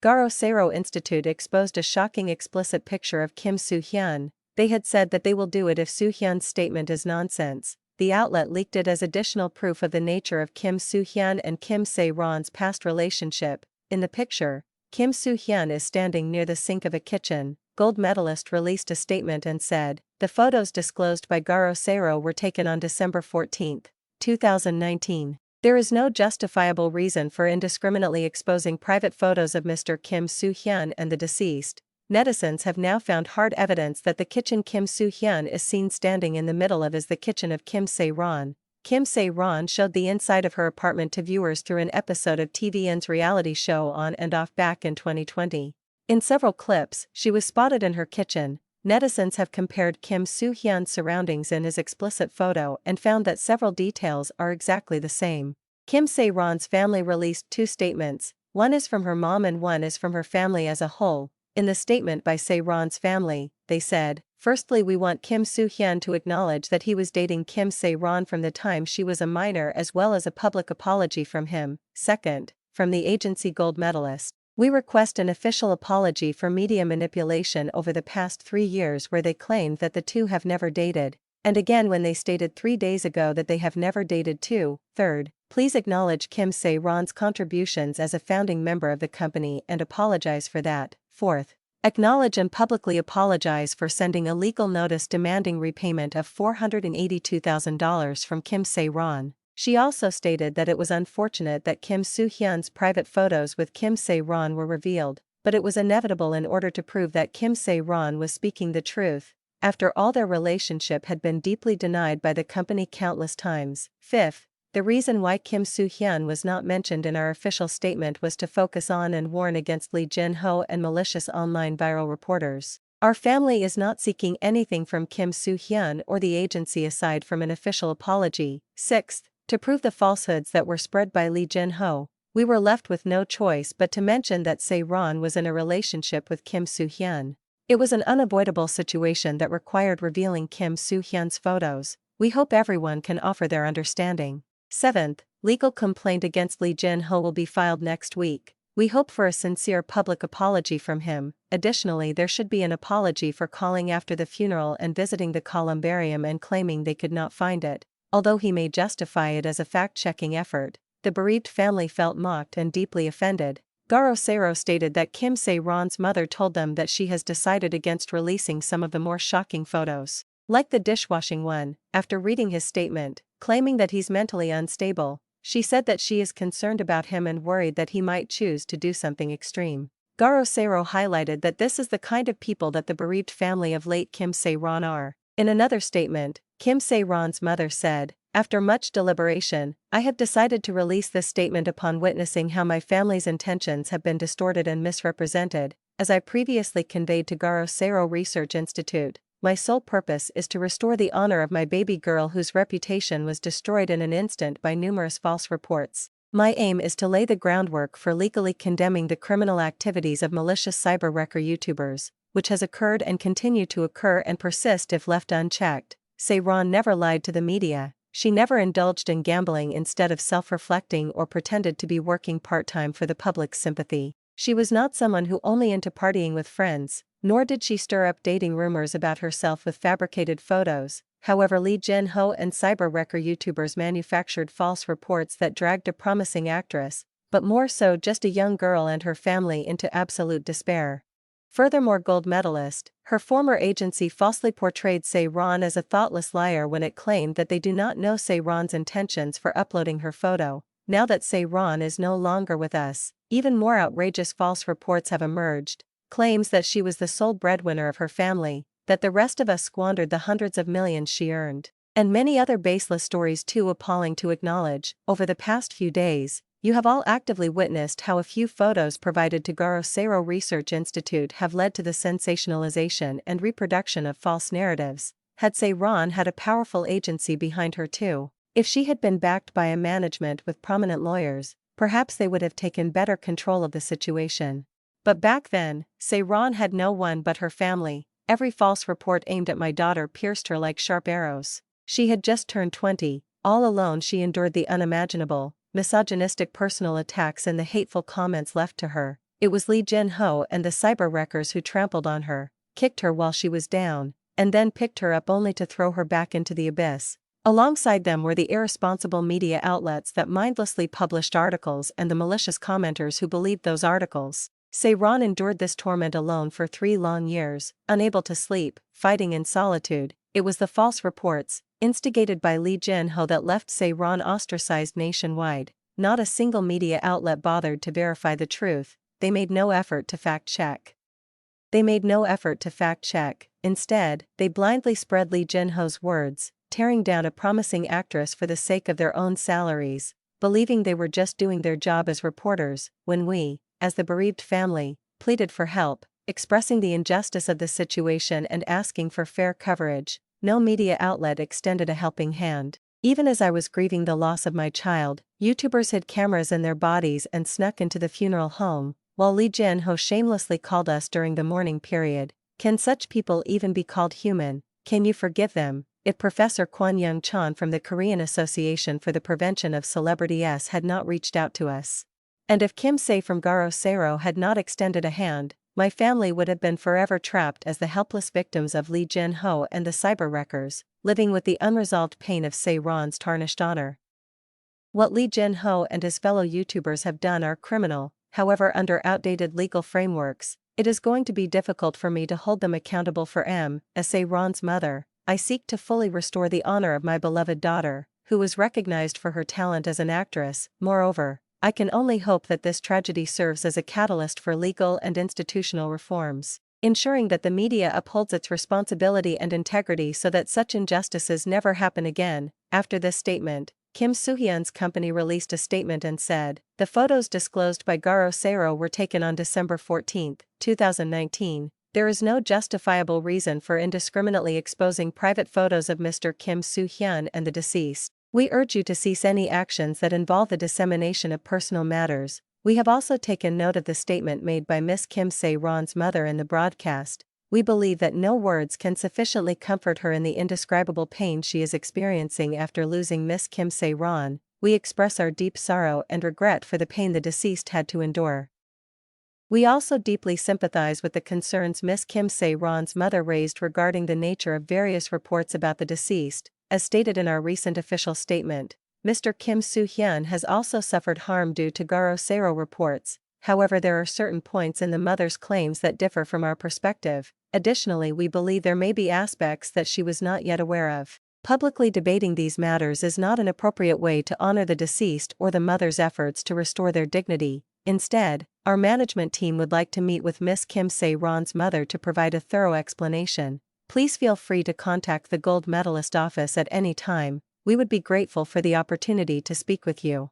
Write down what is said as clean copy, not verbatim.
Sero Institute exposed a shocking explicit picture of Kim Soohyun. They had said that they will do it if Soohyun's statement is nonsense. The outlet leaked it as additional proof of the nature of Kim Soohyun and kimsaeron's past relationship. In the picture, Kim Soohyun is standing near the sink of a kitchen. Gold medalist released a statement and said, "The photos disclosed by Sero were taken on December 14, 2019. There is no justifiable reason for indiscriminately exposing private photos of Mr. Kim Soohyun and the deceased." Netizens have now found hard evidence that the kitchen Kim Soohyun is seen standing in the middle of is the kitchen of kimsaeron. Kimsaeron showed the inside of her apartment to viewers through an episode of TVN's reality show On and Off back in 2020. In several clips, she was spotted in her kitchen. Netizens have compared Kim Soohyun's surroundings in his explicit photo and found that several details are exactly the same. Kimsaeron's family released two statements, one is from her mom and one is from her family as a whole. In the statement by SAERON'S family, they said, "Firstly, we want Kim Soohyun to acknowledge that he was dating kimsaeron from the time she was a minor, as well as a public apology from him." Second, from the agency Gold medalist, "We request an official apology for media manipulation over the past 3 years where they claimed that the two have never dated, and again when they stated 3 days ago that they have never dated too. Third, please acknowledge kimsaeron's contributions as a founding member of the company and apologize for that. Fourth, acknowledge and publicly apologize for sending a legal notice demanding repayment of $482,000 from kimsaeron." She also stated that it was unfortunate that Kim Soohyun's private photos with kimsaeron were revealed, but it was inevitable in order to prove that kimsaeron was speaking the truth. After all, their relationship had been deeply denied by the company countless times. Fifth, the reason why Kim Soohyun was not mentioned in our official statement was to focus on and warn against Lee Jin-ho and malicious online viral reporters. Our family is not seeking anything from Kim Soohyun or the agency aside from an official apology. Sixth, to prove the falsehoods that were spread by Lee Jin-ho, we were left with no choice but to mention that SAERON was in a relationship with Kim Soohyun. It was an unavoidable situation that required revealing Kim Soohyun's photos. We hope everyone can offer their understanding. Seventh, legal complaint against Lee Jin-ho will be filed next week. We hope for a sincere public apology from him. Additionally, there should be an apology for calling after the funeral and visiting the columbarium and claiming they could not find it. Although he may justify it as a fact-checking effort, the bereaved family felt mocked and deeply offended. Sero stated that kimsaeron's mother told them that she has decided against releasing some of the more shocking photos, like the dishwashing one. After reading his statement, claiming that he's mentally unstable, she said that she is concerned about him and worried that he might choose to do something extreme. Sero highlighted that this is the kind of people that the bereaved family of late kimsaeron are. In another statement, kimsaeron's mother said, "After much deliberation, I have decided to release this statement upon witnessing how my family's intentions have been distorted and misrepresented. As I previously conveyed to Sero Research Institute, my sole purpose is to restore the honor of my baby girl whose reputation was destroyed in an instant by numerous false reports. My aim is to lay the groundwork for legally condemning the criminal activities of malicious cyber wrecker YouTubers, which has occurred and continue to occur and persist if left unchecked." SAERON never lied to the media. She never indulged in gambling instead of self-reflecting or pretended to be working part-time for the public's sympathy. She was not someone who only into partying with friends, nor did she stir up dating rumors about herself with fabricated photos. However, Lee Jin-ho and cyber wrecker YouTubers manufactured false reports that dragged a promising actress, but more so just a young girl and her family, into absolute despair. Furthermore, Gold medalist, her former agency falsely portrayed SAERON as a thoughtless liar when it claimed that they do not know SAERON's intentions for uploading her photo. Now that SAERON is no longer with us, even more outrageous false reports have emerged. Claims that she was the sole breadwinner of her family, that the rest of us squandered the hundreds of millions she earned, and many other baseless stories too appalling to acknowledge. Over the past few days, you have all actively witnessed how a few photos provided to Sero Research Institute have led to the sensationalization and reproduction of false narratives. Had SAERON had a powerful agency behind her too, if she had been backed by a management with prominent lawyers, perhaps they would have taken better control of the situation. But back then, SAERON had no one but her family. Every false report aimed at my daughter pierced her like sharp arrows. She had just turned 20, all alone she endured the unimaginable, misogynistic personal attacks and the hateful comments left to her. It was Lee Jin-ho and the cyber wreckers who trampled on her, kicked her while she was down, and then picked her up only to throw her back into the abyss. Alongside them were the irresponsible media outlets that mindlessly published articles and the malicious commenters who believed those articles. SAERON endured this torment alone for 3 long years, unable to sleep, fighting in solitude. It was the false reports, instigated by Lee Jin-ho, that left SAERON ostracized nationwide. Not a single media outlet bothered to verify the truth. They made no effort to fact-check. Instead, they blindly spread Lee Jin-ho's words, tearing down a promising actress for the sake of their own salaries, believing they were just doing their job as reporters. When we, as the bereaved family, pleaded for help, expressing the injustice of the situation and asking for fair coverage, no media outlet extended a helping hand. Even as I was grieving the loss of my child, YouTubers hid cameras in their bodies and snuck into the funeral home, while Lee Jin-ho shamelessly called us during the mourning period. Can such people even be called human? Can you forgive them? If Professor Kwon Young-chan from the Korean Association for the Prevention of Celebrity S had not reached out to us, and if Kim Se from Garo Sero had not extended a hand, my family would have been forever trapped as the helpless victims of Lee Jin-ho and the cyber wreckers, living with the unresolved pain of SAERON'S tarnished honor. What Lee Jin-ho and his fellow YouTubers have done are criminal. However, under outdated legal frameworks, it is going to be difficult for me to hold them accountable for as SAERON'S mother. I seek to fully restore the honor of my beloved daughter, who was recognized for her talent as an actress. Moreover, I can only hope that this tragedy serves as a catalyst for legal and institutional reforms, ensuring that the media upholds its responsibility and integrity so that such injustices never happen again. After this statement, Kim Soohyun's company released a statement and said, "The photos disclosed by Garo Sero were taken on December 14, 2019. There is no justifiable reason for indiscriminately exposing private photos of Mr. Kim Soohyun and the deceased. We urge you to cease any actions that involve the dissemination of personal matters." We have also taken note of the statement made by Miss Kim SAERON'S mother in the broadcast. We believe that no words can sufficiently comfort her in the indescribable pain she is experiencing after losing Miss Kim SAERON. We express our deep sorrow and regret for the pain the deceased had to endure. We also deeply sympathize with the concerns Miss Kim SAERON'S mother raised regarding the nature of various reports about the deceased. As stated in our recent official statement, Mr. Kim Soohyun has also suffered harm due to Garo Sero reports. However, there are certain points in the mother's claims that differ from our perspective. Additionally, we believe there may be aspects that she was not yet aware of. Publicly debating these matters is not an appropriate way to honor the deceased or the mother's efforts to restore their dignity. Instead, our management team would like to meet with Miss Kim SAERON'S mother to provide a thorough explanation. Please feel free to contact the gold medalist office at any time. We would be grateful for the opportunity to speak with you.